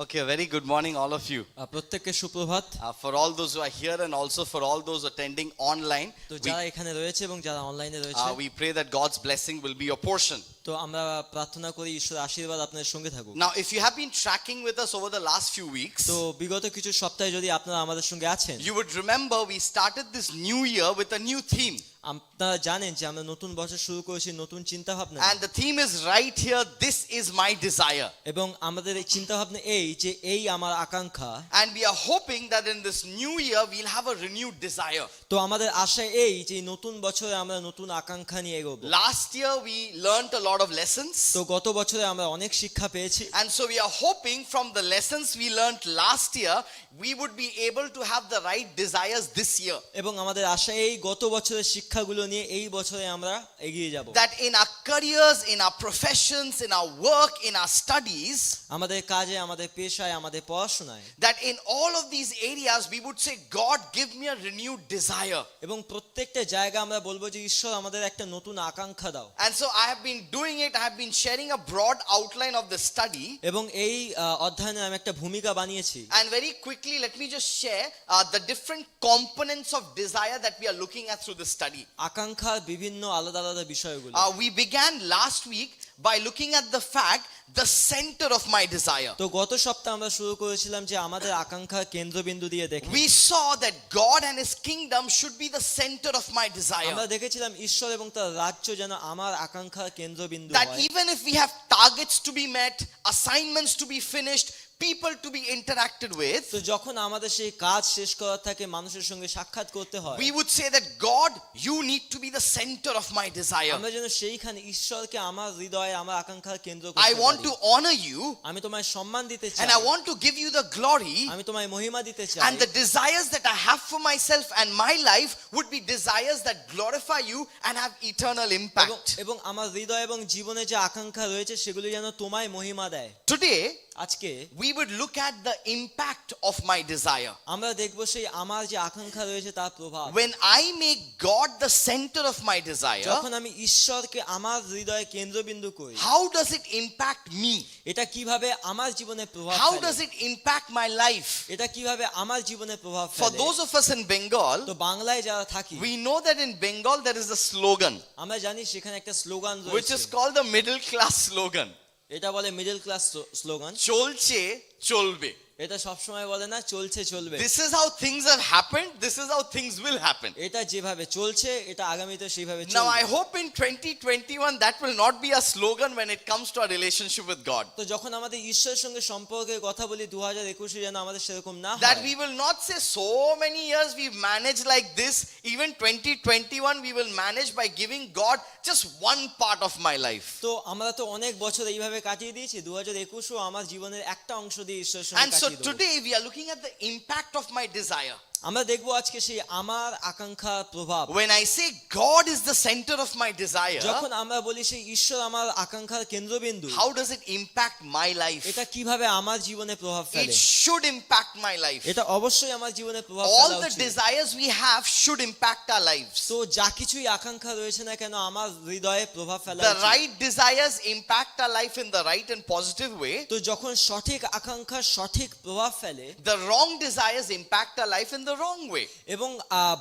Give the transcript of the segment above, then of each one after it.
Okay, a very good morning, all of you. প্রত্যেককে সুপ্রভাত। For all those who are here and also for all those attending online, তো যারা এখানে রয়েছে এবং যারা অনলাইনে রয়েছে, we pray that God's blessing will be your portion. তো আমরা প্রার্থনা করি ঈশ্বরের আশীর্বাদ আপনাদের সঙ্গে থাকুক। Now, if you have been tracking with us over the last few weeks, তো বিগত কিছু সপ্তাহে যদি আপনারা আমাদের সঙ্গে আছেন, you would remember we started this new year with a new theme. আপনারা জানেন যে আমরা নতুন বছর শুরু করেছি নতুন চিন্তা ভাবনা, And the theme is right here, this is my desire. এবং আমাদের এই চিন্তা ভাবনা এই যে এই আমার আকাঙ্ক্ষা, And we are hoping that in this new year we'll have a renewed desire. তো আমাদের আশা এই যে নতুন বছরে আমরা নতুন আকাঙ্ক্ষা নিয়ে এগোবো। Last year we learned a lot of lessons. তো গত বছরে আমরা অনেক শিক্ষা পেয়েছি, And so we are hoping from the lessons we learned last year, we would be able to have the right desires this year. এবং আমাদের আশা এই গত বছরের শিক্ষাগুলো নিয়ে এই বছরে আমরা এগিয়ে যাব। That in our careers, in our professions, in our work, in our studies, আমাদের কাজে, আমাদের পেশায়, আমাদের পড়াশোনায়, that in all of these areas we would say, God, give me a renewed desire. এবং প্রত্যেকটা জায়গা আমরা বলবো যে ঈশ্বর আমাদের একটা নতুন আকাঙ্ক্ষা দাও। And so I have been doing it. I have been sharing a broad outline of the study. এবং এই অধ্যয়নে আমি একটা ভূমিকা বানিয়েছি। And very quickly, let me just share the different components of desire that we are looking at through this study. আকাঙ্ক্ষার বিভিন্ন আলাদা আলাদা বিষয়গুলো। We began last week by looking at the fact, the center of my desire. তো গত সপ্তাহে আমরা শুরু করেছিলাম যে আমাদের আকাঙ্ক্ষার কেন্দ্রবিন্দু দিয়ে দেখে। We saw that God and His kingdom should be the center of my desire. আমরা দেখেছিলাম ঈশ্বর এবং তার রাজ্য যেন আমার আকাঙ্ক্ষার কেন্দ্রবিন্দু That হয়। even if we have targets to be met, assignments to be finished, people to be interacted with, তো যখন আমাদের সেই কাজ শেষ করার থাকে, মানুষের সঙ্গে সাক্ষাৎ করতে হয়, we would say that God, you need to be the center of my desire. আমরা যেন সেইখানে ঈশ্বরকে আমার হৃদয়ে, আমার আকাঙ্ক্ষার কেন্দ্র I করতে want পারি। to honor you, আমি তোমায় সম্মান দিতে চাই, and I want to give you the glory. আমি তোমায় মহিমা দিতে চাই, And the desires that I have for myself and my life would be desires that glorify you and have eternal impact. এবং আমার হৃদয় এবং জীবনে যে আকাঙ্ক্ষা রয়েছে সেগুলো যেন তোমায় মহিমা দেয়। Today, আজকে we would look at the impact of my desire. আমরা দেখব সেই আমার যে আকাঙ্ক্ষা রয়েছে তার প্রভাব। When I make God the center of my desire, যখন আমি ঈশ্বরকে আমার হৃদয়ে কেন্দ্রবিন্দু করি, how does it impact me? এটা কিভাবে আমার জীবনে প্রভাব How ফেলে? does it impact my life? এটা কিভাবে আমার জীবনে প্রভাব For ফেলে? those of us in Bengal, তো বাংলায় যারা থাকি, we know that in Bengal there is a slogan, আমরা জানি সেখানে একটা স্লোগান which রয়েছে, is called the middle class slogan. এটা বলে middle class slogan. Cholche cholbe. এটা সবসময় বলে না চলছে চলবে, This is how things have happened. This is how things will happen. এটা যেভাবে চলছে এটা আগামীতে সেইভাবে Now I চলবে। hope in 2021 that will not be a slogan when it comes to our relationship with God. তো যখন আমাদের ঈশ্বরের সঙ্গে সম্পর্কের কথা বলি 2021 যেন আমাদের সেরকম না That হয়, we will not say so many years we've managed like this. Even 2021 we will manage by giving God just one part of my life. তো আমরা তো অনেক বছর এইভাবে কাটিয়ে দিয়েছি, 2021ও আমার জীবনের একটা অংশ দিয়ে ঈশ্বরের সঙ্গে And so কাটিয়ে দেব। today we are looking at the impact of my desire. আমরা দেখবো আজকে সেই আমার আকাঙ্ক্ষার প্রভাব। When I say God is the center of my desire, যখন আমরা বলি সেই ঈশ্বর আমার আকাঙ্ক্ষার কেন্দ্রবিন্দু, how does it impact my life? এটা কিভাবে আমার জীবনে প্রভাব It ফেলে? should impact my life. এটা অবশ্যই আমার জীবনে প্রভাব All ফেলা the উচিত। desires we have should impact our lives. তো যা কিছুই আকাঙ্ক্ষা রয়েছে না কেন আমার হৃদয়ে প্রভাব ফেলা The উচিত। right desires impact our life in the right and positive way. তো যখন সঠিক আকাঙ্ক্ষা সঠিক প্রভাব ফেলে, The wrong desires impact our life in the wrong way. এবং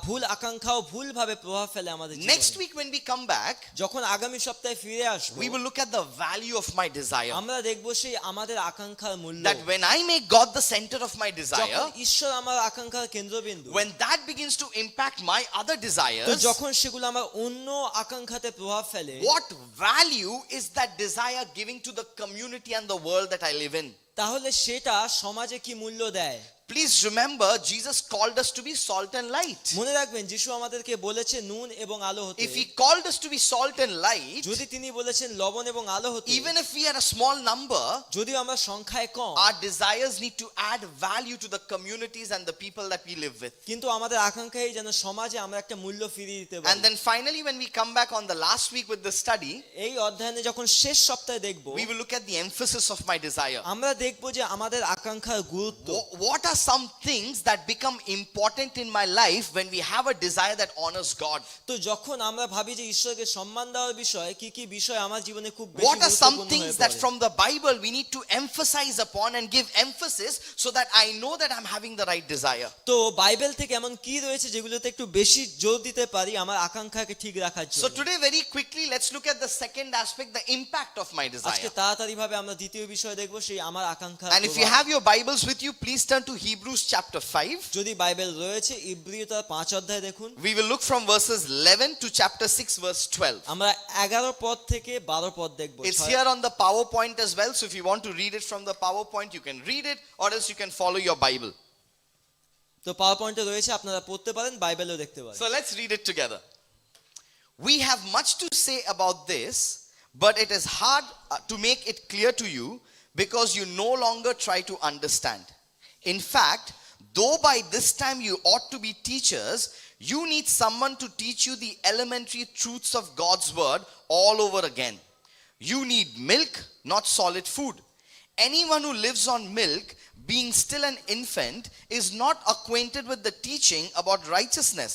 ভুল আকাঙ্ক্ষাও ভুলভাবে প্রভাব ফেলে আমাদের Next জীবনে। week when we come back, যখন আগামী সপ্তাহে ফিরে আসবো, we will look at the value of my desire. আমরা দেখবো সেই আমাদের আকাঙ্ক্ষার মূল্য। That when I make God the center of my যখন desire, ঈশ্বর আমার আকাঙ্ক্ষার কেন্দ্রবিন্দু, when that begins to impact my other তো desires, যখন সেগুলো আমার অন্য আকাঙ্ক্ষাতে প্রভাব ফেলে, what value is that desire giving to the community and the world that I live in? তাহলে সেটা সমাজে কি মূল্য দেয়? Please remember, Jesus called us to be salt and light. মনে রাখবেন যিশু আমাদেরকে বলেছে নুন এবং আলো হতে। If He called us to be salt and light, যদি তিনি বলেছেন লবণ এবং আলো হতে, even if we are a small number, যদিও আমরা সংখ্যায় কম, our desires need to add value to the communities and the people that we live with. কিন্তু আমাদের আকাঙ্ক্ষাই যেন সমাজে আমরা একটা মূল্য ফিরিয়ে দিতে And পারি। then finally, when we come back on the last week with the study, এই অধ্যয়নে যখন শেষ সপ্তাহে দেখব, we will look at the emphasis of my desire. আমরা দেখব যে আমাদের আকাঙ্ক্ষার গুরুত্ব। What are some things that become important in my life when we have a desire that honors God? তো যখন আমরা ভাবি যে ঈশ্বরকে সম্মান দেওয়ার বিষয় কি কি বিষয় আমার জীবনে খুব বেশি What are some গুরুত্বপূর্ণ things হয়ে that পড়ে? from the Bible we need to emphasize upon and give emphasis so that I know that I'm having the right desire? তো বাইবেল থেকে এমন কি রয়েছে যেগুলোতে একটু বেশি জোর দিতে পারি আমার আকাঙ্ক্ষাকে ঠিক রাখার So জন্য? today very quickly let's look at the second aspect, the impact of my আজকে desire. তাড়াতাড়ি ভাবে আমরা দ্বিতীয় বিষয় দেখব সেই আমার আকাঙ্ক্ষা। And if you have your Bibles with you, please turn to Hebrews chapter 5. যদি বাইবেল রয়েছে ইব্রিয় তার 5 অধ্যায় দেখুন। We will look from verses 11 to chapter 6 verse 12. আমরা 11 পদ থেকে 12 পদ দেখব। It's here on the PowerPoint as well, so if you want to read it from the PowerPoint you can read it, or else you can follow your Bible. তো পাওয়ার পয়েন্টে রয়েছে, আপনারা পড়তে পারেন, বাইবেলেও দেখতে পারেন। So let's read it together. We have much to say about this, but it is hard to make it clear to you because you no longer try to understand. In fact, though by this time you ought to be teachers, you need someone to teach you the elementary truths of God's word all over again. You need milk, not solid food. Anyone who lives on milk, being still an infant, is not acquainted with the teaching about righteousness.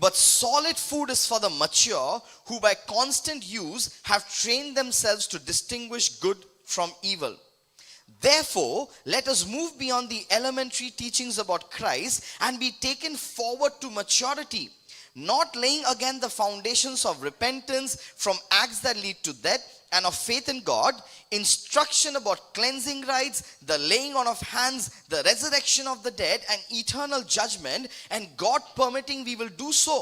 But solid food is for the mature, who by constant use have trained themselves to distinguish good from evil. Therefore, let us move beyond the elementary teachings about Christ and be taken forward to maturity, not laying again the foundations of repentance from acts that lead to death and of faith in God, instruction about cleansing rites, the laying on of hands, the resurrection of the dead, and eternal judgment, and God permitting we will do so.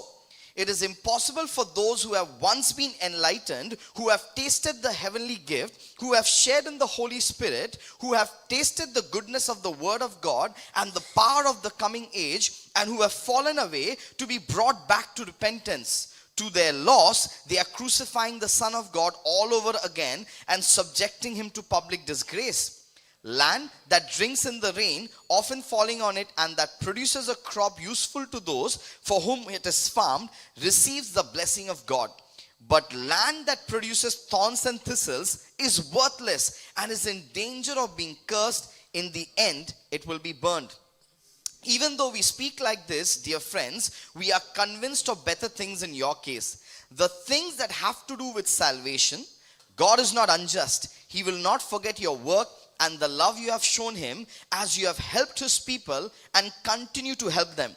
It is impossible for those who have once been enlightened, who have tasted the heavenly gift, who have shared in the Holy Spirit, who have tasted the goodness of the word of God and the power of the coming age, and who have fallen away, to be brought back to repentance. To their loss, they are crucifying the Son of God all over again and subjecting him to public disgrace. Land that drinks in the rain, often falling on it, and that produces a crop useful to those for whom it is farmed, receives the blessing of God. But land that produces thorns and thistles is worthless and is in danger of being cursed. In the end, it will be burned. Even though we speak like this, dear friends, we are convinced of better things in your case. The things that have to do with salvation, God is not unjust. He will not forget your work and the love you have shown him as you have helped his people and continue to help them.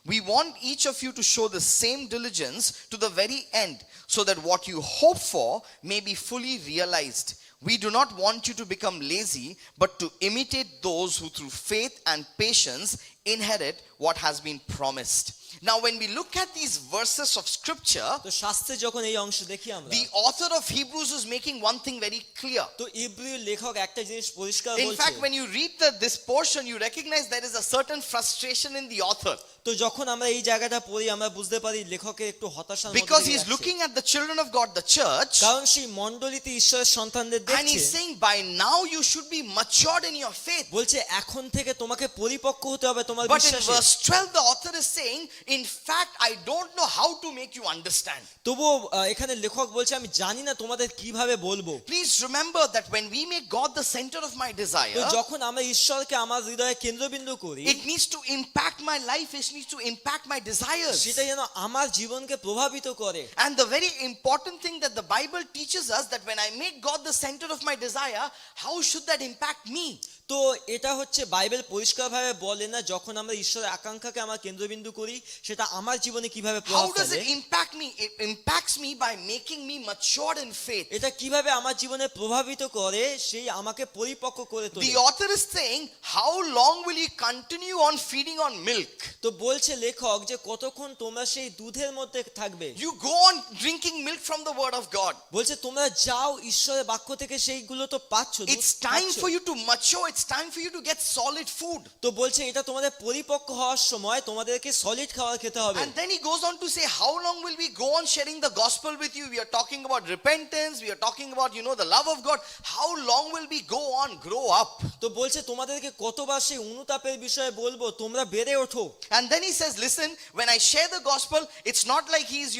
We want each of you to show the same diligence to the very end, so that what you hope for may be fully realized. We do not want you to become lazy, but to imitate those who through faith and patience inherit what has been promised. Now when we look at these verses of scripture, তো শাস্ত্রে যখন এই অংশ দেখি আমরা, the author of Hebrews is making one thing very clear. তো ইব্রিয় লেখক একটা জিনিস পরিষ্কার In বলছে। fact, when you read this portion, you recognize there is a certain frustration in the author, তো যখন আমরা এই জায়গাটা পড়ি আমরা বুঝতে পারি লেখকের একটু হতাশার মধ্যে because দিয়ে he's যাচ্ছে। looking at the children of God, the church, কারণ সেই মণ্ডলীতে ঈশ্বরের সন্তানদের and he's দেখছে, saying by now you should be matured in your faith. বলছে এখন থেকে তোমাকে পরিপক্ক হতে হবে তোমার But in বিশ্বাসে। verse 12 the author is saying, in fact I don't know how to make you understand. তবুও এখানে লেখক বলছে আমি জানি না তোমাদের কিভাবে বলবো। Please remember that when we make God the center of my তো desire, যখন আমরা ঈশ্বরকে আমার হৃদয়ের কেন্দ্রবিন্দু করি, it needs to impact my life, it needs to impact my desires. সেটা যেন আমার জীবনকে প্রভাবিত করে। And the very important thing that the Bible teaches us, that when I make God the center of my desire, how should that impact me? তো এটা হচ্ছে Bible পরিষ্কারভাবে বলে না যখন আমরা ঈশ্বরের আকাঙ্ক্ষাকে আমার কেন্দ্রবিন্দু করি সেটা আমার জীবনে কিভাবে প্রভাব How does ফেলে। it impact me? It impacts me by making me matured in faith. এটা কিভাবে আমার জীবনে প্রভাবিত করে, সেই আমাকে পরিপক্ক করে তোলে। The author is saying, how long will you continue on feeding on milk? তো বলছে লেখক যে কতক্ষণ তোমরা সেই দুধের মধ্যে থাকবে। You go on drinking milk from the word of God. বলছে তোমরা যাও ঈশ্বরের বাক্য থেকে সেইগুলো তো পাচ্ছ, দুধ It's time পাচ্ছ। for you to mature. It's time for you to get solid food. তো বলছে এটা তোমাদের পরিপক্ক হওয়ার সময় তোমাদেরকে সলিড খাবার খেতে হবে। And then he goes on to say, how long will we go on sharing the gospel with you? We are talking about repentance. We are talking about, the love of God. How long will we go on, grow up? তো বলছে তোমাদেরকে কতবার সেই অনুতাপের বিষয়ে বলবো, তোমরা বেড়ে ওঠো। And then he says, listen, when I share the gospel, it's not like he's,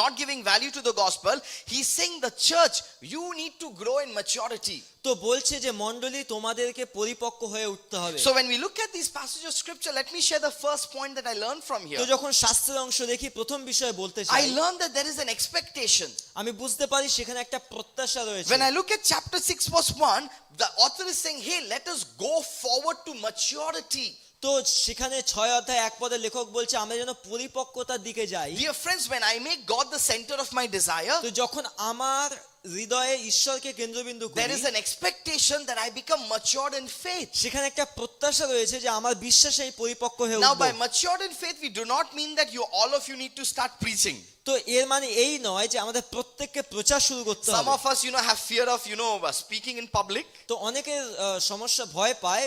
not giving value to the gospel. He's saying the church, you need to grow in maturity. তো তো বলছে যে মণ্ডলী তোমাদেরকে পরিপক্ক হয়ে উঠতে হবে। So when we look at these passages of scripture, let me share the first point that I learned from here. তো যখন শাস্ত্রের অংশ দেখি প্রথম বিষয় বলতে I চাই, learned that there is an expectation. আমি বুঝতে পারি সেখানে একটা প্রত্যাশা রয়েছে। When I look at chapter 6 verse 1, the author is saying, hey, let us go forward to maturity. তো সেখানে 6 অধ্যায় 1 পদে লেখক বলছে আমরা যেন পরিপক্কতার দিকে যাই। Dear friends, when I make God the center of my desire, তো যখন আমার হৃদয়ে ঈশ্বরকে কেন্দ্রবিন্দু there করি, is an expectation that I become matured in faith. সেখানে একটা প্রত্যাশা রয়েছে যে আমার বিশ্বাসে এই পরিপক্ক হয়ে Now উঠবো। by matured in faith, we do not mean that all of you need to start preaching. তো এর মানে এই নয় যে আমাদের প্রত্যেককে প্রচার শুরু করতে Some হবে। of us, have fear of, speaking in public. তো অনেকের সমস্যা ভয় পায়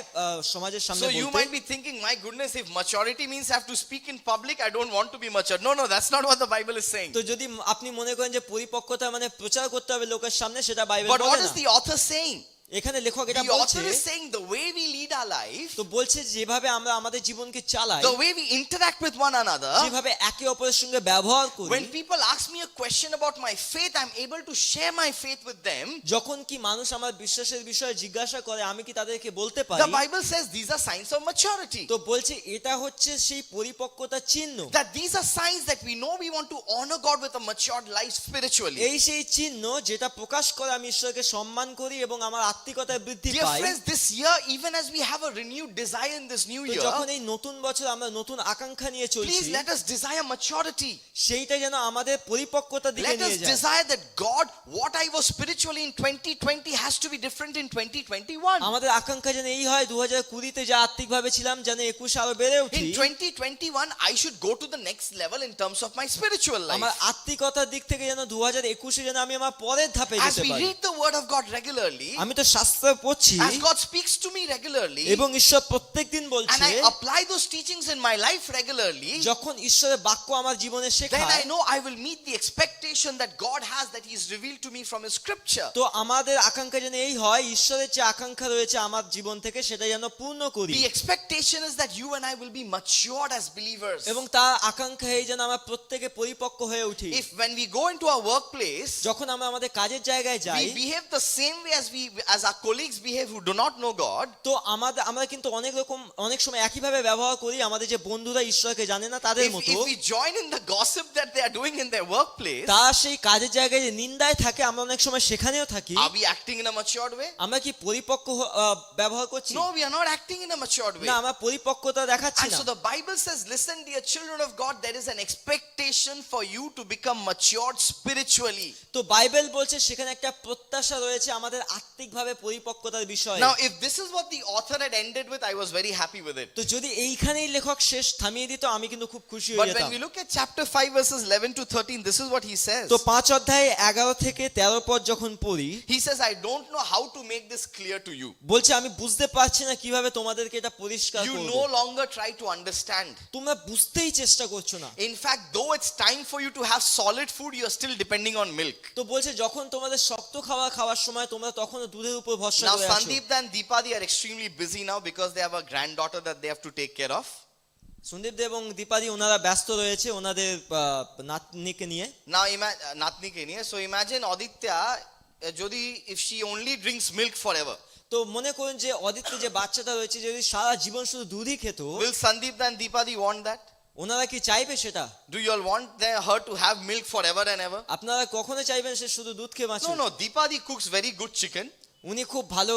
সমাজের সামনে So you বলতে। might be thinking, my goodness, if maturity means I have to speak in public, I don't want to be mature. No, that's not what the Bible is saying. তো যদি আপনি মনে করেন যে পরিপক্কতা মানে প্রচার করতে হবে লোকের সামনে, সেটা বাইবেল But বলে what না। is the author saying? এখানে লেখক এটা The বলছে, author is saying the way we lead our life, তো বলছে যেভাবে আমরা আমাদের জীবনকে চালাই, the way we interact with one another, যেভাবে একে অপরের সঙ্গে ব্যবহার করি, when people ask me a question about my faith, I'm able to share my faith with them. যখন কি মানুষ আমার বিশ্বাসের বিষয়ে জিজ্ঞাসা করে আমি কি তাদেরকে বলতে The পারি, Bible says these are signs of maturity. তো বলছে এটা হচ্ছে সেই পরিপক্কতার চিহ্ন। That these are signs that we know we want to honor God with a matured life spiritually. এই সেই চিহ্ন যেটা প্রকাশ করে আমি ঈশ্বরকে সম্মান করি এবং আমার আত্মিকতায় বৃদ্ধি Dear pi. friends, this year, even as we have a renewed desire in this new তো year, যখন এই নতুন বছর আমরা নতুন আকাঙ্ক্ষা নিয়ে চলছি, please let us desire maturity. সেইটা যেন আমাদের পরিপক্কতার দিকে Let us নিয়ে যায়। desire that God, what I was spiritually in 2020 has to be different in 2021. আমাদের আকাঙ্ক্ষা যেন এই হয় 2020-তে যা আত্মিকভাবে ছিলাম যেন 21 আরো বেড়ে উঠি। In 2021, I should go to the next level in terms of my spiritual আমার life. আত্মিকতার দিক থেকে যেন 2021-এ যেন আমি আমার পরের ধাপে As যেতে we পারি। read the word of God regularly, আমি তো শাস্ত্র পড়ছি as God speaks to me regularly, এবং ঈশ্বর প্রত্যেকদিন and বলছে, I apply those teachings in my life regularly, যখন ঈশ্বরের বাক্য আমার জীবনে then শেখায়, I know I will meet the expectation that God has, that He has revealed to me from His scripture. তো আমাদের আকাঙ্ক্ষা যেন এই হয় ঈশ্বরের যে আকাঙ্ক্ষা রয়েছে আমার জীবন থেকে সেটা যেন পূর্ণ করি, The expectation is that you and I will be matured as believers. এবং তার আকাঙ্ক্ষা এই যেন আমরা প্রত্যেকে পরিপক্ক হয়ে উঠি। If when we go into our workplace, যখন আমরা আমাদের কাজের জায়গায় যাই, we behave the same way as our colleagues behave who do not know God, তো আমরা কিন্তু অনেক সময় একইভাবে ব্যবহার করি আমাদের যে বন্ধুরা ঈশ্বরকে জানে না তাদের মতো। if we join in the gossip that they are doing in their workplace, তারা সেই কাজের জায়গায় যে নিন্দায় থাকে, আমরা অনেক সময় সেখানেও থাকি। are we acting in a matured way? আমরা কি পরিপক্ক ব্যবহার করছি? No, we are not acting in a matured way. না, আমরা পরিপক্কতা দেখাচ্ছি And না। so the Bible says, listen, dear children of God, there is an expectation for you to become matured spiritually. তো বাইবেল বলছে সেখানে একটা প্রত্যাশা রয়েছে আমাদের আত্মিকভাবে পরিপক্কতার বিষয়ে। Now, if this is what the author had ended with, I was very happy with it. তো যদি এইখানেই লেখক শেষ থামিয়ে দিত আমি কিন্তু খুব খুশি হয়ে But যেতাম। when we look at chapter 5 verses 11 to 13, this is what he says. তো 5 অধ্যায় 11 থেকে 13 পদ যখন পড়ি, He says, I don't know how to make this clear to you. বলছে আমি বুঝতে পারছি না কিভাবে তোমাদেরকে এটা পরিষ্কার You করব। no longer try to understand. তোমরা বুঝতেই চেষ্টা করছো না। In fact, though it's time for you to have solid food, you are still depending on milk. তো বলছে যখন তোমাদের শক্ত খাওয়ার সময় তোমরা তখনও দুধের উপর ভরসা Now, করে আছো। Sandeep and Deepadi are extremely busy now because they have a granddaughter that they have to take care of. Sandeep দেব এবং দীপাদি ওনারা ব্যস্ত রয়েছে ওনাদের নাতনিকে নিয়ে। Now, Natni ke niye. So imagine Aditya, jodi if she only drinks milk forever, তো মনে করুন যে অদিত্য যে বাচ্চাটা রয়েছে যদি সারা জীবন শুধু দুধই খেত, will Sandeep and Deepadi want that? ওনারা কি চাইবে সেটা? Do you all want her to have milk forever and ever? আপনারা কখনো চাইবেন সে শুধু দুধ খেয়ে বাঁচুক? No, Deepadi cooks very good chicken. উনি খুব ভালো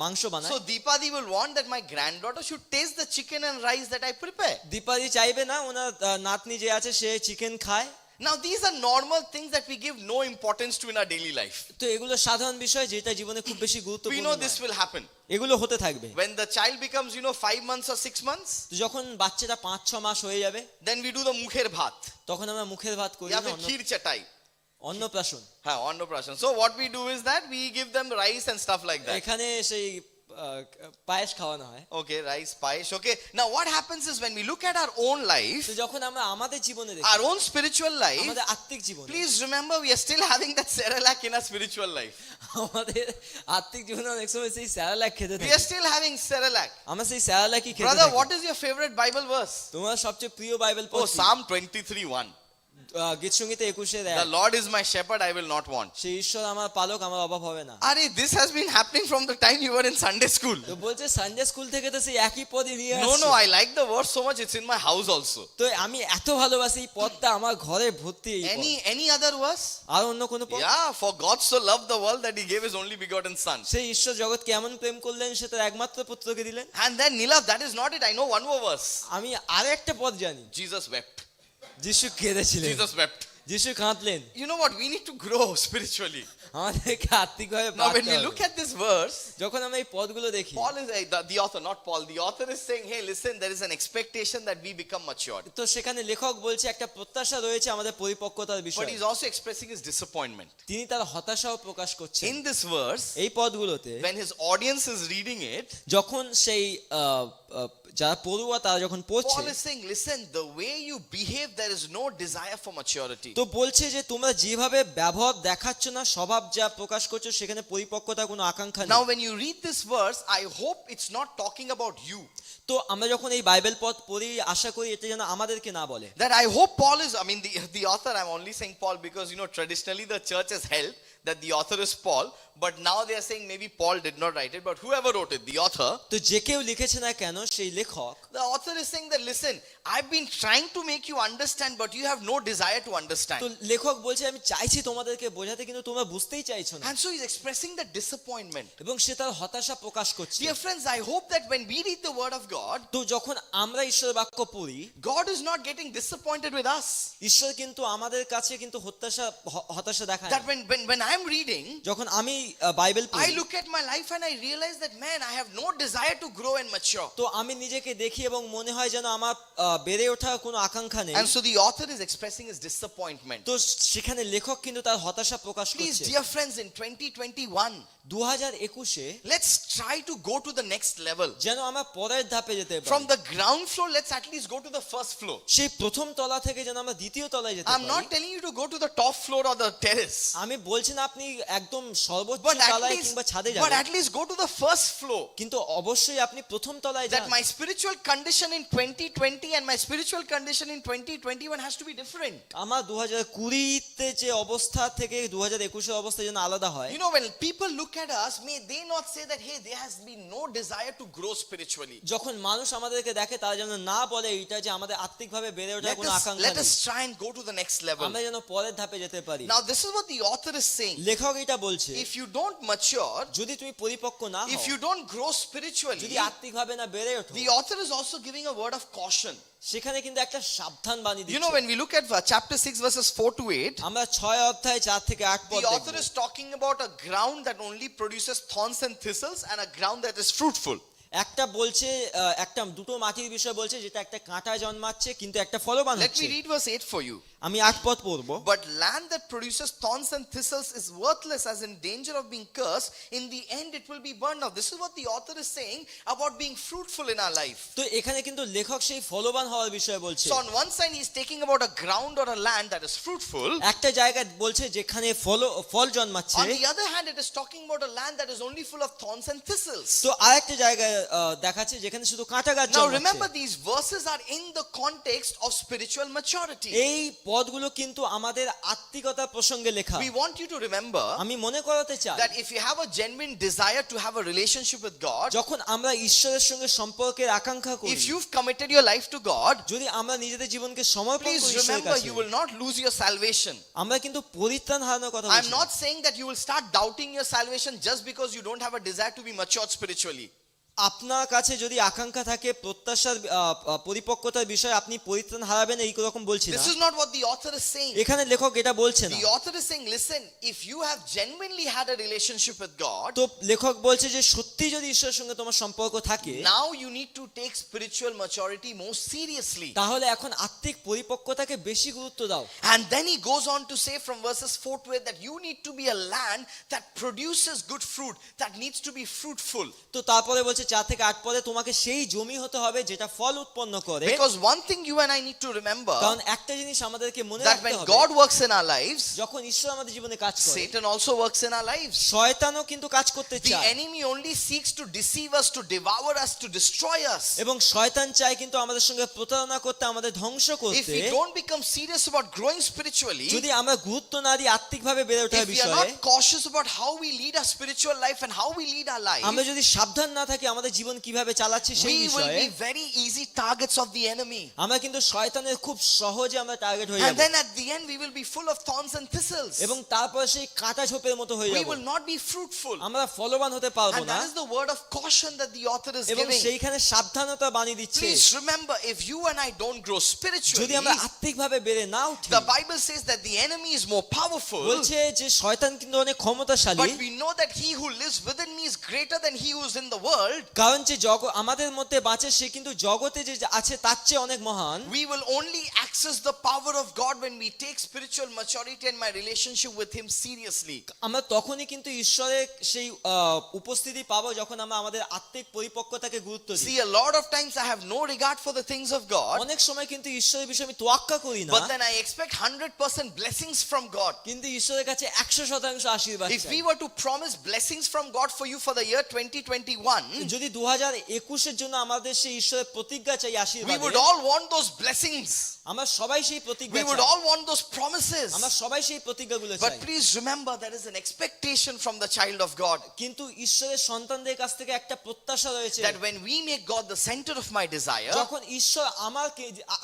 মাংস বানায়। So Deepadi will want that my granddaughter should taste the chicken and rice that I prepare. দীপাদি চাইবে না ওনার নাতনি যে আছে সে চিকেন খায়। Now these are normal things that we give no importance to in our daily life. তো এগুলো সাধারণ বিষয় যেটা জীবনে খুব বেশি We গুরুত্বপূর্ণ know নয়। this will happen. এগুলো হতে থাকবে। When the child becomes 5 months or 6 months, তো যখন বাচ্চাটা 5-6 মাস হয়ে যাবে then we do the mukher bhat. তখন আমরা মুখের ভাত করি Ya না, phir kheer chatai. অন্নপ্রাশন। Ha, Annaprashan. So what we do is that we give them rice and stuff like that. এখানে সেই পায়েস খাওয়ানো হয়। Okay, rice, paesh. Okay. Now what happens is when we look at our own life, তো যখন আমরা আমাদের জীবনে দেখি, our own spiritual life, আমাদের আত্মিক জীবনে, please remember we are still having that Cerelac in our spiritual life. আমাদের আত্মিক জীবনে অনেক সময় সেই স্যালাড খেতে We are থাকি। still having Cerelac. আমরা সেই স্যালাডই খেতে Brother, থাকি। what is your favorite Bible verse? তোমার সবচেয়ে প্রিয় বাইবেল Oh, পড়? Psalm 23:1. গীতসঙ্গীতে 21 The Lord is my shepherd, I will not want. সেই ঈশ্বর আমার পালক, আমার অভাব হবে না। Are this has been happening from the time you were in Sunday school. তো বলছে সানডে স্কুল থেকে তো সেই একই পদই নিয়ে No, আসছে। no, I like the verse so much, it's in my house also. তো আমি এত ভালোবাসি এই পদটা, আমার ঘরে ভর্তি এই পদ। Any other verse? আর অন্য কোন পদ? Yeah, for God so loved the world that he gave his only begotten son. সেই ঈশ্বর জগৎকে এমন প্রেম করলেন সে তার একমাত্র পুত্রকে দিলেন। And then Nilav, that is not it. I know one more verse. আমি আরেকটা পদ জানি, Jesus wept. যিশু কেঁদেছিলেন, Jesus wept. যিশু কাঁদলেন। You know what? We need to grow spiritually. আমাদেরকে আত্মিকভাবে Now, when বাড়তে we হবে। look at this verse, যখন আমরা এই পদগুলো দেখি, Paul is the author, not Paul. The author is saying, hey, listen, there is an expectation that we become matured. তো সেখানে লেখক বলছে একটা প্রত্যাশা রয়েছে আমাদের পরিপক্কতার But বিষয়ে। he's also expressing his disappointment. তিনি তার হতাশাও প্রকাশ করছেন In this verse, এই পদগুলোতে। when his audience is reading it, যখন সেই যারা পড়ুয়া তারা যখন পড়ছে, Paul is saying, listen, the way you behave, there is no desire for maturity. তো বলছে যে তোমরা যেভাবে ব্যবহার দেখাচ্ছ না, স্বভাব যা প্রকাশ করছো, সেখানে পরিপক্কতার কোনো আকাঙ্ক্ষা নেই। Now, when you read this verse, I hope it's not talking about you. তো আমরা যখন এই বাইবেল পদ পড়ি, আশা করি এটা যেন আমাদেরকে না বলে। That I hope Paul is, I mean, the author, I'm only saying Paul because, traditionally the church has held that the author is Paul, but now they are saying maybe Paul did not write it, but whoever wrote it, the author, তো যে কেউ লিখেছে না কেন, সেই লেখক, the author is saying that, listen, I've been trying to make you understand, but you have no desire to তো understand. লেখক বলছে আমি চাইছি তোমাদেরকে বোঝাতে, কিন্তু তোমরা বুঝতেই চাইছো না। And so he's expressing that disappointment. এবং সে তার হতাশা প্রকাশ করছে। Dear friends, I hope that when we read the word of God, তো যখন আমরা ঈশ্বরের বাক্য পড়ি, God is not getting disappointed with us. ঈশ্বর কিন্তু আমাদের কাছে কিন্তু হতাশা দেখায় না। That when I'm reading, যখন আমি বাইবেল I পড়ি, look at my life and I realize that, man, I have no desire to grow and mature. তো আমি নিজেকে দেখি এবং মনে হয় যেন আমার বেড়ে ওঠার কোনো আকাঙ্ক্ষা নেই। And so the author is expressing his disappointment. তো সেখানে লেখক কিন্তু তার হতাশা প্রকাশ Please, করছে। dear friends, in 2021, 2021-এ let's try to go to the next level. যেন আমরা পরের ধাপে যেতে From পারি। the ground floor, let's at least go to the first floor. সেই প্রথম তলা থেকে যেন আমরা দ্বিতীয় তলায় যেতে I'm not পারি। telling you to go to the top floor or the terrace, আমি বলছি না আপনি একদম সর্বোচ্চ but তলায় কিংবা ছাদে but যাবেন, at least go to the first floor. কিন্তু অবশ্যই আপনি প্রথম তলায় That যান। my spiritual condition in 2020 and my spiritual condition in 2021 has to be different. আমার 2020-তে যে অবস্থা থেকে 2021-এর অবস্থা যেন আলাদা হয়। When people look at us, may they not say that, hey, there has been no desire to grow spiritually. যখন মানুষ আমাদেরকে দেখে তারা যেন না বলে এটা যে আমাদের আত্মিকভাবে বেড়ে ওঠার কোনো আকাঙ্ক্ষা Let নেই। us try and go to the next level. আমরা যেন পরের ধাপে যেতে পারি। Now, this is what the author is saying. লেখক এটা বলছে, If you don't mature, যদি তুমি পরিপক্ক না if হও, you don't grow spiritually, যদি আত্মিকভাবে না বেড়ে ওঠো, the author is also giving a word of caution. সেখানে কিন্তু একটা সাবধান বাণী দিচ্ছে। When we look at chapter 6, verses 4 to 8, আমরা 6 অধ্যায় 4 থেকে 8 পদ the author দেখব। is talking about a ground that only produces thorns and thistles and a ground that is fruitful. একটা বলছে দুটো মাটির বিষয় বলছে, যেটা একটা কাঁটা জন্মাচ্ছে কিন্তু একটা ফলবান Let হচ্ছে। me read verse 8 for you. আমি 8 পদ পড়ব। But land that produces thorns and thistles is worthless, as in danger of being cursed. In the end, it will be burned. Now, this is what the author is saying about being fruitful in our life. তো এখানে কিন্তু লেখক সেই ফলবান হওয়ার বিষয়ে বলছে। So, on one side, he is taking about a ground or a land that is fruitful. একটা জায়গায় বলছে যেখানে ফল জন্মাচ্ছে। On the other hand, it is talking about a land that is only full of thorns and thistles. তো আরেকটা জায়গায় দেখাচ্ছে যেখানে শুধু কাঁটা গাছ Now, জন্মাচ্ছে। remember, these verses are in the context of spiritual maturity. এই পদগুলো কিন্তু আমাদের আত্মিকতা প্রসঙ্গে লেখা। We want you to remember আমি মনে করাতে চাই that if you have a genuine desire to have a relationship with God, যখন আমরা ঈশ্বরের সঙ্গে সম্পর্কের আকাঙ্ক্ষা করি, if you've committed your life to God, যদি আমরা নিজেদের জীবনকে সমর্পণ please করি ঈশ্বরের remember, কাছে, you will not lose your salvation. আমরা কিন্তু পরিত্রাণ হারানোর কথা I'm বলছি না। not saying that you will start doubting your salvation just because you don't have a desire to be matured spiritually. আপনার কাছে যদি আকাঙ্ক্ষা থাকে প্রত্যাশার পরিপক্কতার বিষয়ে, আপনি পরিত্রাণ হারাবেন এই রকম বলছি না। This is not what the author is saying. এখানে লেখক এটা বলছে না। The author is saying, listen, if you have genuinely had a relationship with God, তো লেখক বলছে যে সত্যি যদি ঈশ্বরের সঙ্গে তোমার সম্পর্ক থাকে, now you need to take spiritual maturity more seriously. তাহলে এখন আত্মিক পরিপক্কতাকে বেশি গুরুত্ব দাও। And then he goes on to say from verses 4 to 8 that you need to be a land that produces good fruit, that needs to be fruitful. তো তারপরে বলছে 4 থেকে 8 পদে তোমাকে সেই জমি হতে হবে যেটা ফল উৎপন্ন করে, Because one thing you and I need to remember, কারণ একটা জিনিস আমাদেরকে মনে that রাখতে when হবে, God works in our lives, যখন ঈশ্বর আমাদের জীবনে কাজ করে, Satan also works in our lives. শয়তানও কিন্তু কাজ করতে The চায়, enemy only seeks to deceive us, to devour us, to destroy us. এবং শয়তান চায় কিন্তু আমাদের সঙ্গে প্রতারণা করতে, আমাদের ধ্বংস If করতে। we don't become serious about growing spiritually, যদি আমরা গুরুত্ব না দিই আত্মিকভাবে বেড়ে ওঠার if we are বিষয়ে, not cautious about how we lead our spiritual life and how we lead our আমরা life, যদি সাবধান না থাকি আমাদের জীবন কিভাবে চালাচ্ছি সেই we will বিষয়ে, be very easy targets of the enemy. আমরা কিন্তু শয়তানের খুব সহজে আমরা টার্গেট হয়ে And যাব, then at the end, we will be full of thorns and thistles. এবং তারপরে সেই কাঁটা ঝোপের মতো হয়ে We যাব, will not be fruitful. আমরা ফলবান হতে পারবো And না। that is the word of caution that the author is এবং giving. সেইখানে সাবধানতা বাণী দিচ্ছে, Please remember, if you and I don't grow যদি spiritually, আমরা আত্মিকভাবে বেড়ে না উঠি, the Bible says that the enemy is more powerful. বলছে যে শয়তান কিন্তু অনেক ক্ষমতাশালী, But we know that he who lives within me is greater than he who is in the world. কারণ যে আমাদের মধ্যে বাঁচে সে কিন্তু জগতে যে আছে তার চেয়ে অনেক মহান। We will only access the power of God when we take spiritual maturity and my relationship with him seriously. আমরা তখনই কিন্তু ঈশ্বরের সেই উপস্থিতি পাবো যখন আমরা আমাদের আত্মিক পরিপক্কতাকে গুরুত্ব দিই। See, a lot of times I have no regard for the things of God, অনেক সময় কিন্তু ঈশ্বরের বিষয়ে আমি তোয়াক্কা করি না, but then I expect 100% blessings from God. কিন্তু ঈশ্বরের কাছে 100% আশীর্বাদ If চাই। we were to promise blessings from God for you for the year 2021, যদি 2021 এর জন্য আমাদের সেই ঈশ্বরের প্রতিজ্ঞা চাই we আশীর্বাদ, would all want those blessings. আমরা সবাই সেই প্রতিজ্ঞা We would চাই, all want those promises. আমরা সবাই সেই প্রতিজ্ঞাগুলো চাই। But please remember, there is an expectation from the child of God কিন্তু ঈশ্বরের সন্তানদের কাছ থেকে একটা প্রত্যাশা রয়েছে, that when we make God the center of my desire, যখন ঈশ্বর আমার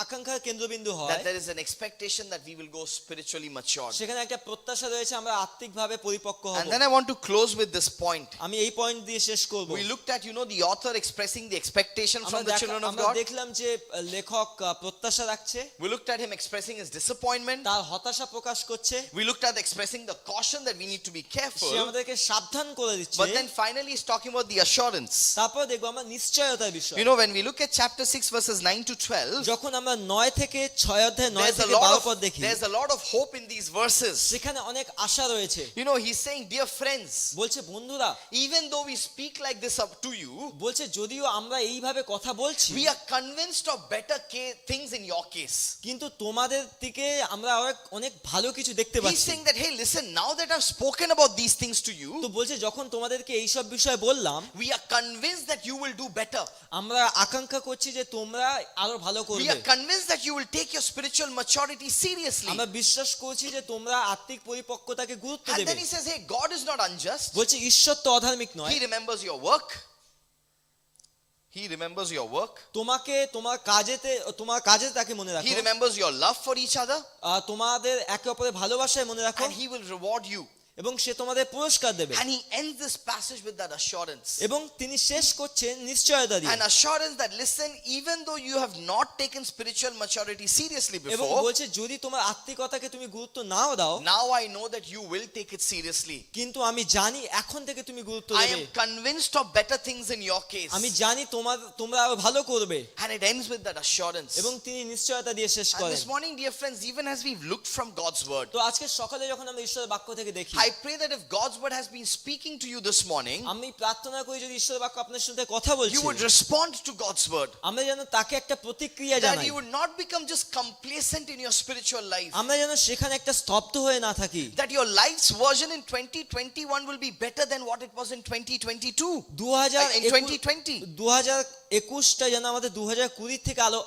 আকাঙ্ক্ষার কেন্দ্রবিন্দু হয়, that there is an expectation that we will go spiritually matured. সেখানে একটা প্রত্যাশা রয়েছে আমরা আত্মিকভাবে পরিপক্ক হব। And then I want to close with this point. আমি এই পয়েন্ট দিয়ে শেষ করব। We looked at, the author expressing the expectation from the children of আমরা God. দেখলাম যে লেখক প্রত্যাশা রাখছে, We looked at him expressing his disappointment. তার হতাশা প্রকাশ করছে, We looked at expressing the caution that we need to be say careful. আমাদেরকে সাবধান করে দিচ্ছে, But then finally he's talking about the assurance. তারপর দেখবো আমরা নিশ্চয়তার বিষয়। When we look at chapter 6 verses 9 to 12, যখন আমরা 9 থেকে 6 অধ্যায় 9 there's a থেকে 12 lot পদ দেখি, there's a lot of hope in these verses. সেখানে অনেক আশা রয়েছে। He's saying, dear friends, বলছে বন্ধুরা, even though we speak like this up to you, বলছে যদিও আমরা এইভাবে কথা বলছি, we are convinced of better things in your case. কিন্তু তোমাদের দিকে আমরা অনেক ভালো কিছু দেখতে He's পাচ্ছি। saying that, hey, listen, now that I've spoken about these things to তো you, বলছে যখন তোমাদেরকে এইসব বিষয় বললাম, we are convinced that you will do better. আমরা আকাঙ্ক্ষা করছি যে তোমরা আরো ভালো We করবে, are convinced that you will take your spiritual maturity seriously. আমরা বিশ্বাস করছি যে তোমরা আত্মিক পরিপক্কতাকে গুরুত্ব And দেবে। then he says, hey, God is not unjust. বলছে ঈশ্বর তো অধার্মিক নয়, He remembers your work. He remembers your work. তোমাকে তোমার কাজে তাকে মনে রাখো, He remembers your love for each other. তোমাদের একে অপরের ভালোবাসায় মনে রাখো, And he will reward you. এবং সে তোমাদের পুরস্কার দেবে। And he ends this passage with that assurance. এবং তিনি শেষ করছেন নিশ্চয়তা দিয়ে, An assurance that, listen, even though you have not taken spiritual maturity seriously এবং before, বলছে যদি তোমার আত্মিকতাকে তুমি গুরুত্ব নাও দাও, now I know that you will take it seriously. কিন্তু আমি জানি এখন থেকে তুমি গুরুত্ব I দেবে, am convinced of better things in your case. আমি জানি তোমরা আরো ভালো করবে। And it ends with that assurance. এবং তিনি নিশ্চয়তা দিয়ে শেষ And করেন। this morning, dear friends, even as we've looked from God's word, তো আজকে সকালে যখন আমরা ঈশ্বরের বাক্য থেকে দেখি, I pray that if God's word has been speaking to you this morning, আমি প্রার্থনা করি যদি ঈশ্বরের বাক্য আপনার সাথে কথা বলছে, you would respond to God's word. আমরা যেন তাকে একটা প্রতিক্রিয়া That জানাই, you would not become just complacent in your spiritual life. আমরা যেন সেখানে একটা স্তব্ধ হয়ে না থাকি। That your life's version in 2021 will be better than what it was in 2022. In 2020. 2021টা যেন আমাদের 2020 থেকে আরো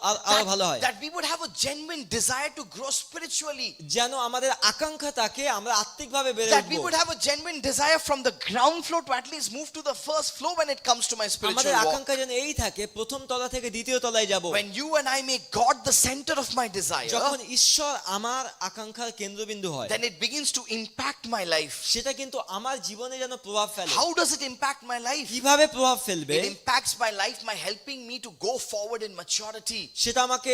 ভালো হয়, That we would have a genuine desire to grow spiritually. যেন আমাদের আকাঙ্ক্ষা থাকে আমরা আত্মিকভাবে বেড়ে That we উঠবো, would have a genuine desire from the ground floor to at least move to the first floor when it comes to my spiritual আমাদের walk. আকাঙ্ক্ষা যেন এই থাকে প্রথম তলা থেকে দ্বিতীয় তলায় যাব। When you and I make God the center of my desire, যখন ঈশ্বর আমার আকাঙ্ক্ষার কেন্দ্রবিন্দু হয়, then it begins to impact my life. সেটা কিন্তু আমার জীবনে যেন প্রভাব ফেলে। How does it impact my life? কিভাবে প্রভাব ফেলবে? It impacts my life, my health helping me to go forward in maturity. সেটা আমাকে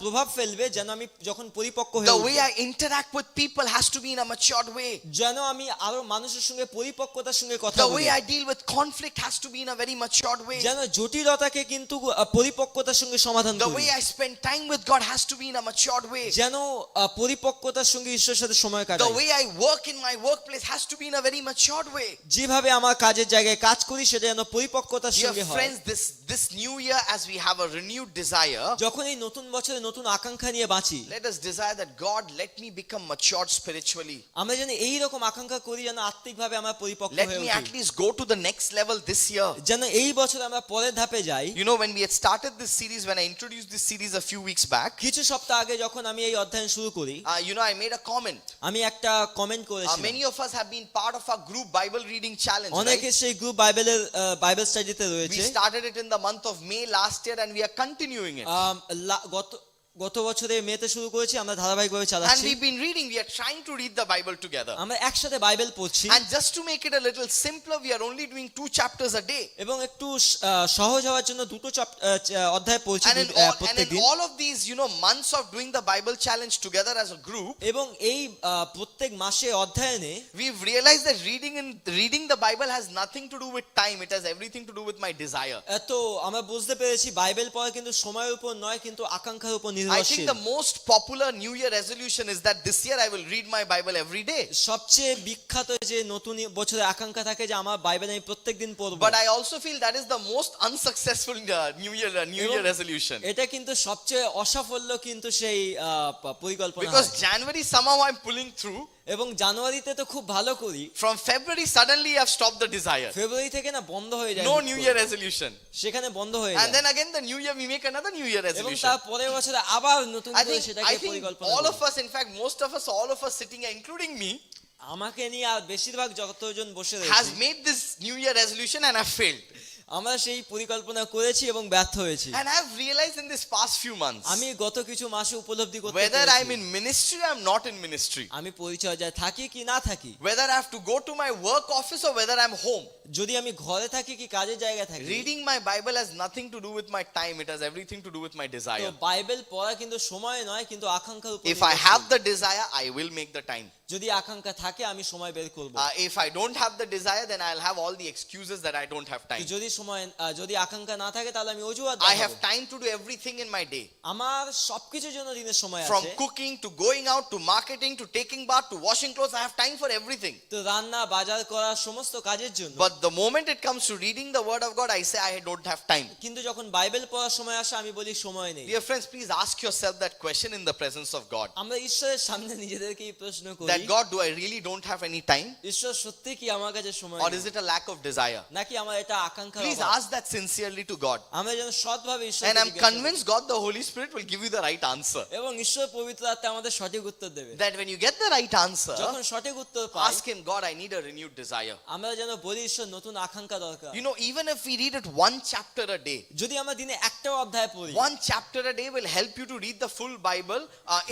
প্রভাব ফেলবে যেন আমি যখন পরিপক্ক হয়ে The উঠবো। way I interact with people has to be in a matured way. যেন আমি আরো মানুষের সঙ্গে পরিপক্কতার সঙ্গে কথা The বলি। way I deal with conflict has to be in a very matured way. যেন জটিলতাকে কিন্তু পরিপক্কতার সঙ্গে সমাধান The করি। way I spend time with God has to be in a matured way. যেন পরিপক্কতার সঙ্গে ঈশ্বরের সাথে সময় The কাটাই। way I work in my workplace has to be in a very matured way. যেভাবে আমার কাজের জায়গায় কাজ করি সেটা যেন পরিপক্কতার Dear সঙ্গে হয়। friends, this new year, as we have a renewed desire, যখন এই নতুন বছরে নতুন আকাঙ্ক্ষা নিয়ে বাঁচি, let us desire that God, let me become matured spiritually. আমরা যেন এই রকম আকাঙ্ক্ষা করি যেন আত্মিকভাবে আমরা পরিপক্ক Let হয়ে me উঠি। at least go to the next level this year. যেন এই বছর আমরা পরের ধাপে যাই। You know, when we had started this series, when I introduced this series a few weeks back, কিছু সপ্তাহ আগে যখন আমি এই অধ্যয়ন শুরু করি, I made a comment. আমি একটা কমেন্ট করেছিলাম। Many of us have been part of our group Bible reading challenge. অনেকে Right? সেই গ্রুপ বাইবেল স্টাডিতে We রয়েছে। started it in the month of May last year, and we are continuing it. গত বছরে মেতে শুরু করেছি, আমরা ধারাবাহিকভাবে And চালাচ্ছি। we've been reading, we are trying to read the Bible together. আমরা একসাথে বাইবেল পড়ছি And just to make it a little simpler, we are only doing 2 chapters a day. এবং একটু সহজ হওয়ার জন্য দুটো অধ্যায় পড়ছি And প্রত্যেক in দিন। all of these, months of doing the Bible challenge together as a group, এবং এই প্রত্যেক মাসে অধ্যয়নে we've realized that reading the Bible has nothing to do with time. It has everything to do with my desire. তো আমরা বুঝতে পেরেছি Bible পড়া কিন্তু সময়ের উপর নয়, কিন্তু আকাঙ্ক্ষার উপর I think নির্ভরশীল। the most popular New Year resolution is that this year I will read my Bible every day. সবচেয়ে বিখ্যাত যে নতুন বছরের আকাঙ্ক্ষা থাকে যে আমার বাইবেল আমি প্রত্যেকদিন পড়বো। But I also feel that is the most unsuccessful New Year resolution. এটা কিন্তু সবচেয়ে অসাফল্য কিন্তু সেই পরিকল্পনা। Because January somehow I'm pulling through. এবং জানুয়ারিতে তো খুব ভালো করি, From February suddenly I've stopped the desire. ফেব্রুয়ারি থেকে না বন্ধ হয়ে যায়, No New Year resolution. সেখানে বন্ধ হয়ে And যায়। then again the New Year we make another New Year এবং resolution. তার পরের বছরে আবার নতুন I করে think সেটাকে পরিকল্পনা all করি। of us, in fact most of us, all of us sitting here, including me, আমাকে নিয়ে আর বেশিরভাগ যতজন বসে has রয়েছে made this New Year resolution and have failed. আমরা সেই পরিকল্পনা করেছি এবং ব্যর্থ হয়েছি। And I've realized in this past few months, আমি গত কিছু মাসে উপলব্ধি করতে whether I'm পেরেছি in ministry or I'm not in ministry, আমি পরিচর্যায় থাকি কি না থাকি, whether I have to go to my work office or whether I'm home, যদি আমি ঘরে থাকি কি কাজের জায়গায় থাকি, reading my Bible has nothing to do with my time. It has everything to do with my তো desire. বাইবেল পড়া কিন্তু সময় নয়, কিন্তু আকাঙ্ক্ষার উপর If I have the desire, I will make the time. যদি আকাঙ্ক্ষা থাকে আমি সময় বের করব। If I don't have the desire, then I'll have all the excuses that I don't have time. যদি আকাঙ্ক্ষা না থাকে তাহলে আমি অজুহাত I দেখাবো। have time to do everything in my day. আমার সবকিছুর জন্য দিনের সময় From আছে। cooking to going out to marketing to taking bath to washing clothes, I have time for everything. তো রান্না বাজার করা সমস্ত কাজের জন্য। But the moment it comes to reading the word of God, I say I don't have time. কিন্তু যখন Bible পড়ার সময় আসে আমি বলি সময় নেই। Dear friends, please ask yourself that question in the presence of God. আমরা ঈশ্বরের সামনে নিজেদেরকে এই প্রশ্ন করি, That God, do I really don't have any time? ঈশ্বর সত্যি কি আমার কাছে সময় Or নেই? is it a lack of desire? নাকি আমার এটা আকাঙ্ক্ষা? Please ask that sincerely to God. আমরা যেন সৎভাবে ঈশ্বরকে And I'm জিজ্ঞাসা করি। convinced God, the Holy Spirit, will give you the right answer. এবং ঈশ্বর পবিত্র আত্মা আমাদের সঠিক উত্তর দেবে। That when you get the right answer, যখন সঠিক উত্তর পাই, ask Him, God, I need a renewed desire. আমরা যেন বলি ঈশ্বর নতুন আকাঙ্ক্ষা দরকার। Even if we read it one chapter a day, যদি আমরা দিনে একটা অধ্যায় পড়ি, one chapter a day will help you to read the full Bible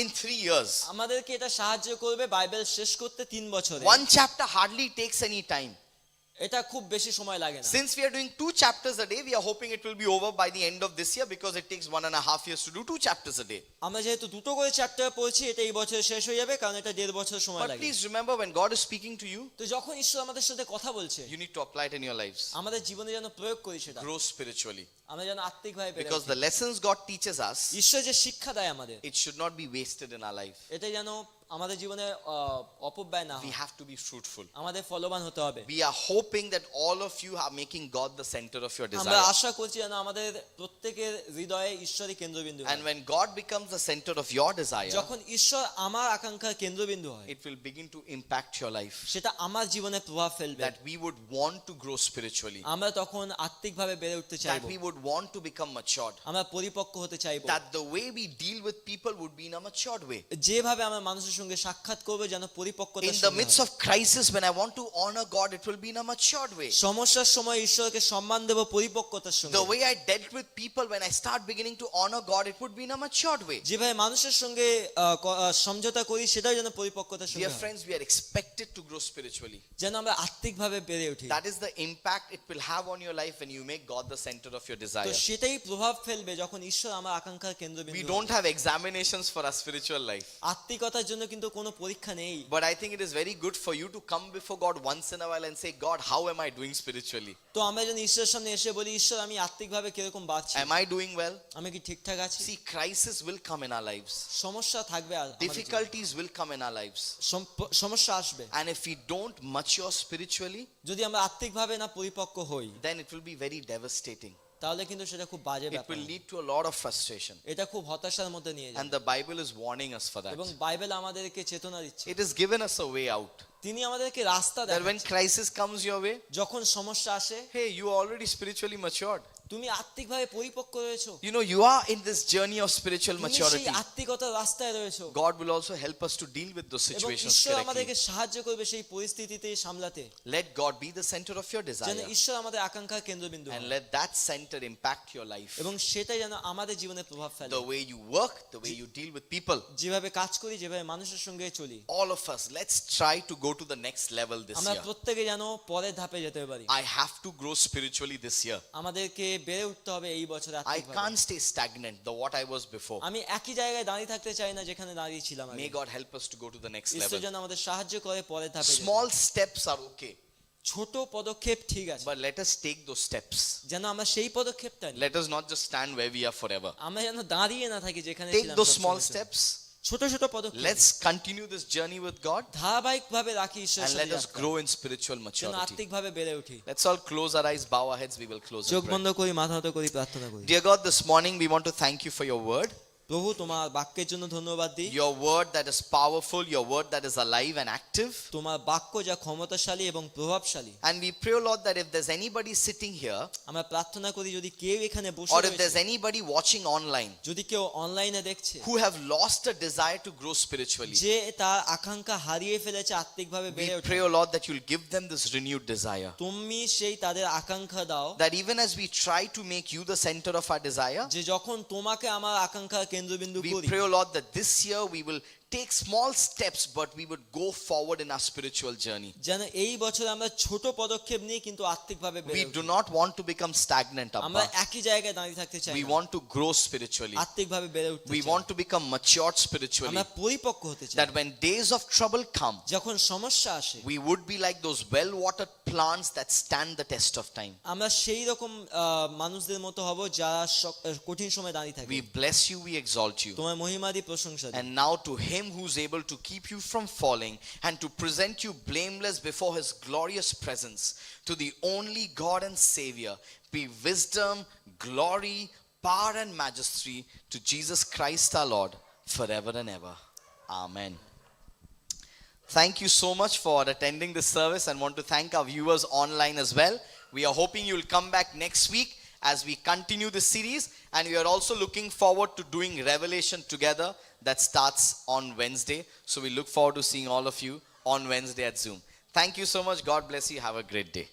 in 3 years. আমাদেরকে এটা সাহায্য করবে বাইবেল শেষ করতে 3 বছরে। One chapter hardly takes any time. এটা খুব বেশি সময় লাগে না। Since we are doing 2 chapters a day, we are hoping it will be over by the end of this year, because it takes 1.5 years to do 2 chapters a day. আমরা যেহেতু দুটো করে চ্যাপ্টার পড়ছি, এটা এই বছর শেষ হয়ে যাবে, কারণ এটা 1.5 বছর সময় But লাগে। please remember, when God is speaking to you, তো যখন ঈশ্বর আমাদের সাথে কথা বলছে, you need to apply it in your lives. আমাদের জীবনে যেন প্রয়োগ করি সেটা। Grow spiritually. আমরা যেন আত্মিকভাবে বেড়ে Because উঠি। the lessons God teaches us, ঈশ্বর যে শিক্ষা দেয় আমাদের, it should not be wasted in our life. এটা যেন আমাদের জীবনে অপব্যয় না We হয়। have to be fruitful. আমাদের ফলবান হতে হবে। We are hoping that all of you are making God the center of your আমরা desire. আশা করছি যেন আমাদের প্রত্যেকের হৃদয়ে ঈশ্বরই কেন্দ্রবিন্দু হয়। And when God becomes the center of your desire, যখন ঈশ্বর আমার আকাঙ্ক্ষার কেন্দ্রবিন্দু হয়, it will begin to impact your life. সেটা আমার জীবনে প্রভাব ফেলবে। That we would want to grow spiritually. আমরা তখন আত্মিকভাবে বেড়ে উঠতে That চাইবো। we would want to become matured. আমরা পরিপক্ক হতে চাইবো। That the way we deal with people would be in a matured way. যেভাবে আমরা মানুষের সঙ্গে সাক্ষাৎ করবে যেন পরিপক্কতার In the সঙ্গে midst হয়। of crisis, when I want to honor God, it will be in a matured way. সমস্যার সময় ঈশ্বরকে সম্মান দেব পরিপক্কতার The সঙ্গে। way I dealt with people when I start beginning to honor God, it would be in a matured way. যেভাবে মানুষের সঙ্গে সমঝোতা করি সেটাও যেন পরিপক্কতার সঙ্গে Dear হয়। friends, we are expected to grow spiritually. যেন আমরা আত্মিকভাবে বেড়ে উঠি। That is the impact it will have on your life when you make God the center of your তো desire. সেটাই প্রভাব ফেলবে যখন ঈশ্বর আমার আকাঙ্ক্ষার We কেন্দ্রবিন্দু। don't have examinations for our spiritual life. আত্মিকতার জন্য কিন্তু কোনো পরীক্ষা নেই। But I think it is very good for you to come before God once in a while and say, God, how am I doing spiritually? তো আমরা যেন ঈশ্বরের সামনে এসে বলি, ঈশ্বর আমি আত্মিকভাবে কিরকম বাঁচছি, Am I doing well? আমি কি ঠিকঠাক আছি। See, crisis will come in our lives. সমস্যা থাকবে, Difficulties will come in our lives. সমস্যা আসবে। And if we don't mature spiritually, যদি আমরা আত্মিকভাবে না পরিপক্ক হই then it will be very devastating. তাহলে কিন্তু সেটা খুব বাজে It ব্যাপার, will lead to a lot of frustration. এটা খুব হতাশার মধ্যে নিয়ে যায়। And the Bible is warning us for that. এবং বাইবেল আমাদেরকে চেতনা দিচ্ছে, It has given us a way out. তিনি আমাদেরকে রাস্তা That when দেখাচ্ছেন। crisis comes your way, যখন সমস্যা আসে, hey, you are already spiritually matured. তুমি আত্মিকভাবে পরিপক্ক রয়েছো, You know, you are in this journey of spiritual তুমি সেই maturity. আত্মিকতার রাস্তায় রয়েছো। God will also help us to deal with those এবং situations ঈশ্বর correctly. আমাদেরকে সাহায্য করবে সেই পরিস্থিতিতে সামলাতে। Let God be the center of your যেন desire. ঈশ্বর আমাদের আকাঙ্ক্ষার কেন্দ্রবিন্দু And হয়। let that center impact your life. এবং সেটাই যেন আমাদের জীবনে প্রভাব ফেলে। The way you work, the way you deal with people. যেভাবে কাজ করি, যেভাবে মানুষের সঙ্গে চলি, All of us, let's try to go to the next level this আমরা year. প্রত্যেকে যেন পরের ধাপে যেতে পারি। I have to grow spiritually this year. আমাদেরকে বেড়ে উঠতে হবে এই বছরে I আত্মিকভাবে। can't stay stagnant, the what I was before. আমি একই জায়গায় দাঁড়িয়ে থাকতে চাই না যেখানে দাঁড়িয়ে ছিলাম আগে। May God help us to go to the next ঈশ্বর level. যেন আমাদের সাহায্য করে পরের ধাপে যেতে। Small steps are okay, ছোট পদক্ষেপ ঠিক আছে, but let us take those steps. যেন আমরা সেই পদক্ষেপটা নিই। Let us not just stand where we are forever. আমরা যেন দাঁড়িয়ে না থাকি যেখানে Take ছিলাম those সবসময় small ছিল। steps. ছোট ছোট পদক্ষেপ Let's continue this journey with God ধারাবাহিকভাবে রাখি ঈশ্বরের and সাথে let us যাত্রা। grow in spiritual যেন maturity. আত্মিকভাবে বেড়ে উঠি। Let's all close our eyes, bow our heads, we will close in চোখ prayer. বন্ধ করি, মাথা নত করি, প্রার্থনা করি। Dear God, this morning we want to thank you for your word. প্রভু তোমার বাক্যের জন্য ধন্যবাদ দিই। Your word that is powerful, your word that is alive and active. তোমার বাক্য যা ক্ষমতাশালী এবং প্রভাবশালী। And we pray, Lord, that if there's anybody sitting here আমরা প্রার্থনা করি যদি কেউ এখানে বসে or if রয়েছে, there's anybody watching online যদি কেউ অনলাইনে দেখছে, who have lost a desire to grow spiritually, যে তার আকাঙ্ক্ষা হারিয়ে ফেলেছে আত্মিকভাবে we বেড়ে ওঠা, pray, O Lord, that you'll give them this renewed desire. তুমি সেই তাদের আকাঙ্ক্ষা দাও, That even as we try to make you the center of our desire, যে যখন তোমাকে আমার আকাঙ্ক্ষার কেন্দ্রবিন্দু we করি, pray, O Lord, that this year we will take small steps, but we would go forward in our spiritual journey. যেন এই বছর আমরা ছোট পদক্ষেপ নিয়ে কিন্তু আত্মিকভাবে বেড়ে We উঠি। do not want to become stagnant, আমরা Abba. একই জায়গায় দাঁড়িয়ে থাকতে চাই We না, want to grow spiritually. আত্মিকভাবে বেড়ে উঠতে We চাই। want to become matured spiritually. আমরা পরিপক্ক হতে চাই, That when days of trouble come, যখন সমস্যা আসে we would be like those well-watered plants that stand the test of time. আমরা সেই রকম মানুষদের মতো হব যারা কঠিন সময় দাঁড়িয়ে থাকে। We bless you, we exalt you. তোমার মহিমা দিয়ে প্রশংসা দিই। And now to him who's able to keep you from falling and to present you blameless before his glorious presence, to the only God and Savior, be wisdom, glory, power and majesty to Jesus Christ our Lord forever and ever. Amen. Thank you so much for attending this service and want to thank our viewers online as well. We are hoping you will come back next week as we continue this series, and we are also looking forward to doing Revelation together that starts on Wednesday. So we look forward to seeing all of you on Wednesday at Zoom. Thank you so much. God bless you. Have a great day.